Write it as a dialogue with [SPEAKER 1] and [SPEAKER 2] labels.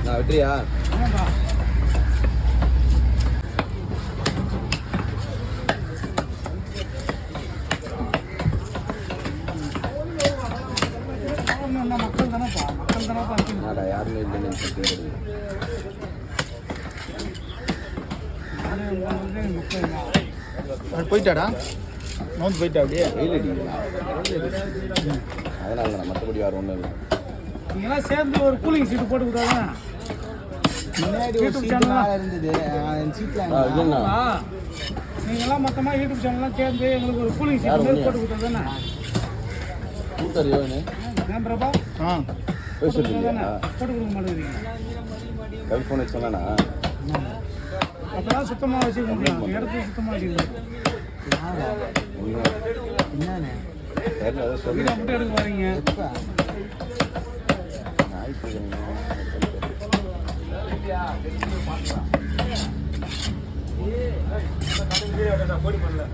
[SPEAKER 1] நான் வெற்றியா யாருமே இல்லைன்னு
[SPEAKER 2] போயிட்டாடா நோந்து போயிட்டா அப்படியே
[SPEAKER 1] வெயில் அடிக்குங்களா அதனால தான் மற்றபடி வேறு ஒன்றும் இல்லை
[SPEAKER 3] நீங்களாம் சேர்ந்து ஒரு கூலிங் சீட்டு போட்டு விட்டாதான்
[SPEAKER 2] முன்னாடி ஒரு சீட்டு மேலே இருந்தது சீட்டில்
[SPEAKER 3] நீங்களாம் மொத்தமாக யூடியூப் சேனல்லாம் சேர்ந்து எங்களுக்கு ஒரு கூலிங் சீட்டு போட்டு விட்டாதானே
[SPEAKER 1] கூட்டார் யோனு
[SPEAKER 3] ஏன் பிரபா
[SPEAKER 1] போய் சொல்லுங்க
[SPEAKER 3] போட்டு கொடுக்க மாட்டேங்கிறீங்க
[SPEAKER 1] கவி ஃபோன் வச்சு சொன்னா
[SPEAKER 3] அப்போதான் சுத்தமாக வச்சுக்கணும் இடத்துல சுத்தமாக வச்சுக்கணும்
[SPEAKER 2] என்னண்ணே
[SPEAKER 3] வீடை மட்டும் எடுக்க வரீங்க
[SPEAKER 1] போடி பண்ணல